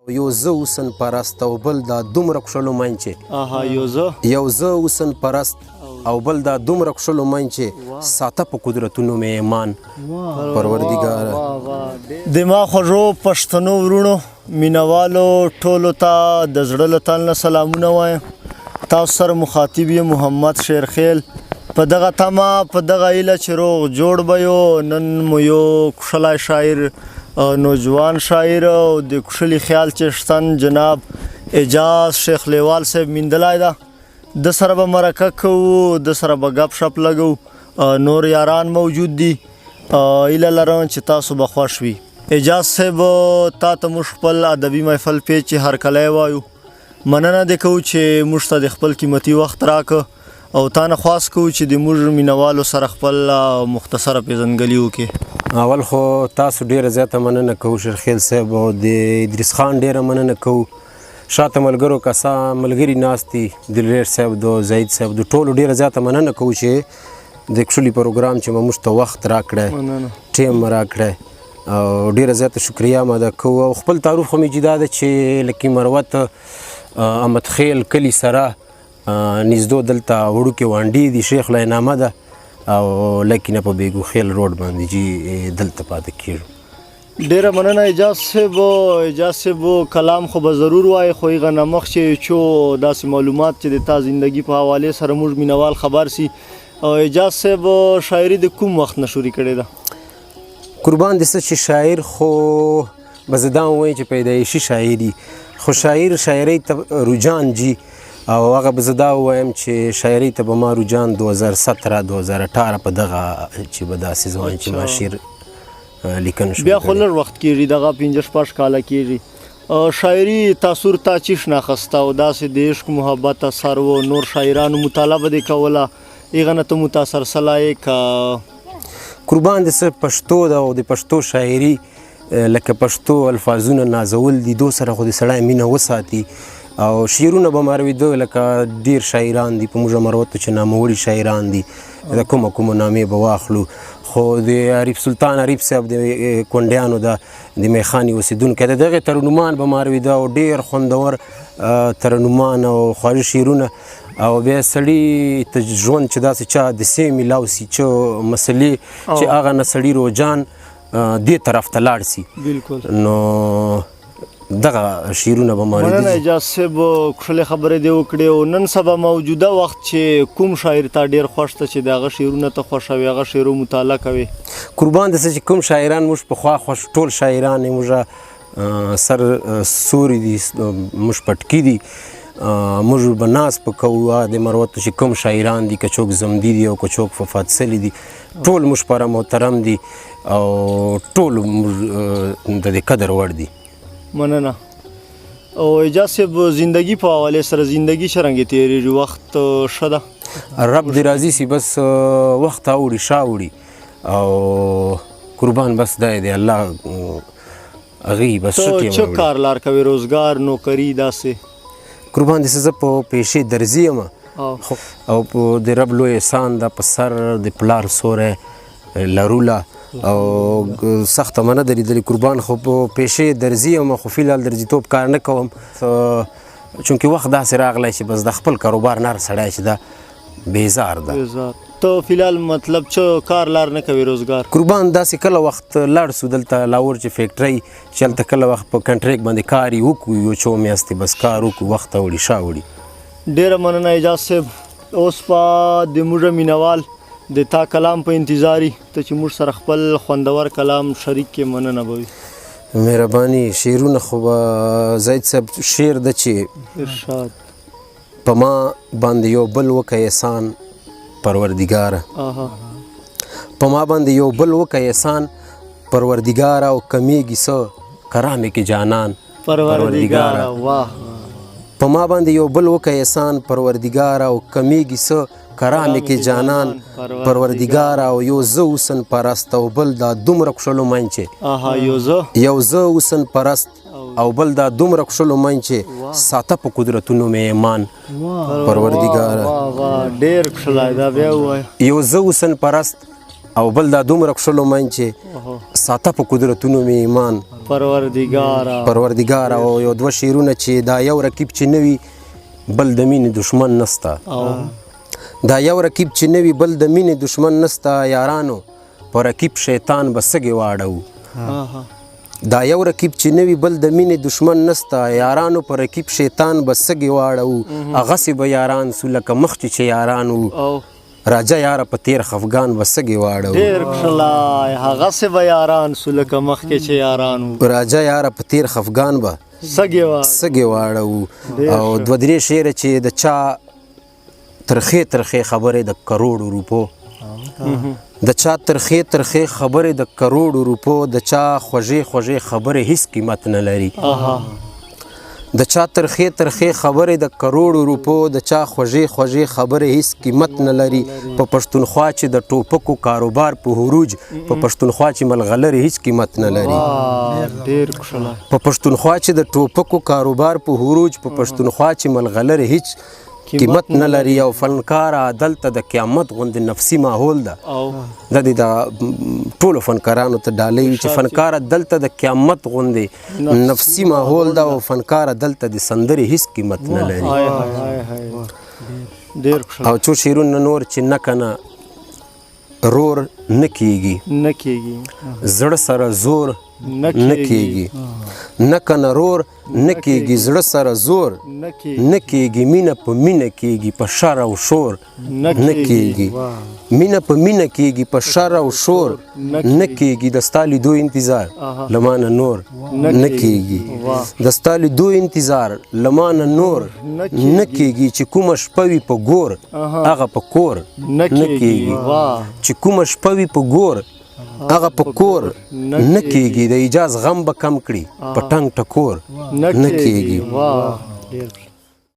یو زه حسن پرست او بل دا دومره کښلو من چې یو زه حسن پرست او بل دا دومره کښلو من چې ساته په قدرتونو مې ایمان پروردګاره. د ما خوږو پښتنو ورونو مینوالو ټولو ته د زړه له تل نه سلامونه وایم. تاسو سره مخاطب یم محمد شیرخیل. په دغه تمه په دغه هیله چې روغ جوړ به یو. نن مو یو کښلی شاعر نوجوان شاعر او د کښلي خیال څښتن جناب اعجاز شیخ لیوال صاحب میندلی ده. د سره به مرکه کوو، د سره به ګپ شپ لګو. نور یاران موجود دي. هیله لرم چې تاسو به خوښ وي. اعجاز صاحب تا ته موږ خپل ادبي محفل پیج چې هرکلی وایو. مننه دې کوو چې موږ ته د خپل قیمتي وخت راکه او تا نه خواست کوو چې د موږ مینوالو سره خپل مختصره پیژندګلي وکړې. اول خو تاسو ډیره زیاته مننه کوو شیرخیل صاحب او د ادریس خان ډیره مننه کوو. شاته ملګرو کسان ملګري ناست دي، دلیر صاحب د زید صاحب د ټولو ډیره زیاته مننه کوو چې د کښلي پروګرام چې موږ ته وخت راکړی، ټیم راکړی او ډیره زیاته شکریه مو ادا کوو. او خپل تعارف خو مې چې دا ده چې لکي مروت احمد خیل کلي سره نږدو دلته وړوکې وانډې دي، شیخ العنامه ده او لکینه په بیګو خیل روډ باندې چې دلته پاتې کېږو. ډیره مننه اعجاز صاحب. اعجاز صاحب کلام خو به ضرور وایي خو هغه نه مخکې چې داسې معلومات چې د تا زندګي په حوالې سره موږ مینوال خبر سي. اعجاز صاحب شاعري د کوم وخت نه شروع کړې ده؟ قربان دې څه چې شاعر خو به زه دا ووایم چې پیدایشي شاعري خو شاعرۍ ته رجحان جي او هغه به زه دا ووایم چې شاعرۍ ته به ما رجحان 2017-2018 په دغه چې به داسې زه وایم چې ما شعر لیکنه شروع بیا خو لږ وخت کېږي، دغه 15-16 کاله کېږي. شاعري تاثر تا چې شناخسته او داسې د عشق محبت اثر و نور شاعرانو مطالعه به دې کوله هغه نه ته متاثر سلی که؟ قربان دې څه پښتو ده او د پښتو شاعري لکه پښتو الفاظونه نازول دي، دو سره خو د سړی مینه وساتي او شعرونه به مارویدو لکه ډیر شاعران دي په موږ مروتو چې ناموړي شاعران دي، د کومه نامې به واخلو. خو د عریف سلطان عریف صاحب د کونډیانو د میخانې اوسېدونکی د دغې ترنمان به مارویده او ډیر خوندور ترنمان او خواږه شعرونه. او بیا سړي ته ژوند چې داسې چا د سې میلاو سي چې مسلې چې هغه نه سړي روجان دې طرف ته لاړ سي. بالکل. نو دغه شعرونه به مارویده. مننه اعجاز صاحب کښلې خبرې دې وکړې. او نن سبا موجوده وخت چې کوم شاعر تا ډېر خوښ ته چې د هغه شعرونه ته خوښوي، هغه شعرو مطالعه کوي؟ قربان دې څه چې کوم شاعران موږ پخوا خوښ ټول شاعران یې موږ سر سوري دي، موږ پټکي دي، موږ به ناز په کوو د مروتو چې کوم شاعران دي که څوک زمدي دي او که څوک وفات سوي دي ټول موږ پاره محترم دي او ټول موږ د دې قدر وړ دي. مننه. او اعجاز صاحب زندگی په حوالې سره زندگی څرنګه تېرېږي؟ وخت ښه ده؟ رب دې راضي سي، بس وخت اوړي شاوړي او قربان بس دا دی الله هغې بس ښه څه کار لار کوې؟ روزګار، نوکري داسې؟ قربان دې زه په پیشې درځي یم او په د رب لوی احسان ده په سر د پلار سوری لروله او سخته منه درېدلې قربان. خو په پیشې درځي یم خو فی الحال درځیتوب کار نه کوم چونکې وخت داسې راغلی چې بس د خپل کاروبار نر سړی چې ده بیزار ده. ته فی الحال مطلب چې کار لار نه کوي روزګار؟ قربان داسې کله وخت لاړ سو دلته لاهور چې فیکټرۍ چې هلته کله وخت په کنټریک باندې کار یې وکړو یو څو میاشتې بس کار وکړو وخت اوړي شاوړي. ډېره مننه اعجاز صاحب. اوس په د موږ مینوال د تا کلام په انتظاري ته چې موږ سره خپل خوندور کلام شریک کې. مننه به وي. مهرباني. شعرونه خو به زید صاحب شعر ده چې ارشاد په ما باندې یو بل وکه احسان پروردګاره، په ما باندې یو بل وکه احسان پروردګاره او کمیږي څه کرامې کې جانان پروردګاره. واه. په ما باندې یو بل وکه احسان پروردګاره او کمیږي څه کرامې کې جانان پروردګاره او یو زه حسن پرست او بل دا دومره کښلو من چې یو زه حسن پرست او بل دا دومره کښلو من چې ساته په قدرتونو مې ایمان پروردګاره. ډېر کښلی دا بیا ووایه. یو زه حسن پرست او بل دا دومره کښلو من چې ساته په قدرتونو مې ایمان پروردګار او یو دوه شعرونه چې دا یو رقیب چې نه وي بل د مینې دشمن نسته دا یو رقیب چې نه وي بل د مینې دشمن نسته یارانو په رقیب شیطان به سږې واړو دا یو رقیب چې نه وي بل د مینې دشمن نسته یارانو په رقیب شیطان به سږې واړو هغسې به یاران سو لکه مخکې چې یاران وو راجا یاره په تیر خفګان به سږې واړو راجا یاره په تیر خفګان به سږې واړو او دوه درې شعره چې د چا ترخې خبرې د کروڑو روپو د چا ترخې خبرې د کروڑو روپو د چا خوږې خبرې هیڅ قیمت نه لري د چا ترخې خبرې د کروڑو روپو د چا خوږې خبرې هیڅ قیمت نه لري په پښتونخوا چې د ټوپکو کاروبار په هروج په پښتونخوا چې ملغلرې هیڅ قیمت نه لري په پښتونخوا چې د ټوپکو کاروبار په هروج په پښتونخوا چې ملغلرې هیڅ قیمت نه لري او فنکار دلته د قیامت غوندې نفسي ماحول ده د دې د ټولو فنکارانو ته ډالۍ وي چې فنکار دلته د قیامت غوندې نفسي ماحول ده او فنکار دلته د سندرې هیڅ قیمت نه لري او څو شعرونه نور چې نه کنه رور نه کیږي زړه سره زور نه کیږي نه کنه رور نه کیږي زړه سره زور نه کیږي مینه په مینه کیږي په شر او شور نه کیږي مینه په مینه کیږي په شر او شور نه کیږي د ستا لیدو انتظار لمانه نور نه کیږي د ستا لیدو انتظار لمانه نور نه کیږي چې کومه شپه وي په ګور هغه په کور نه کیږي چې کومه شپه وي په ګور هغه په کور نه کیږي د ایجاز غم به کم کړي په ټنګ ټکور نه کیږي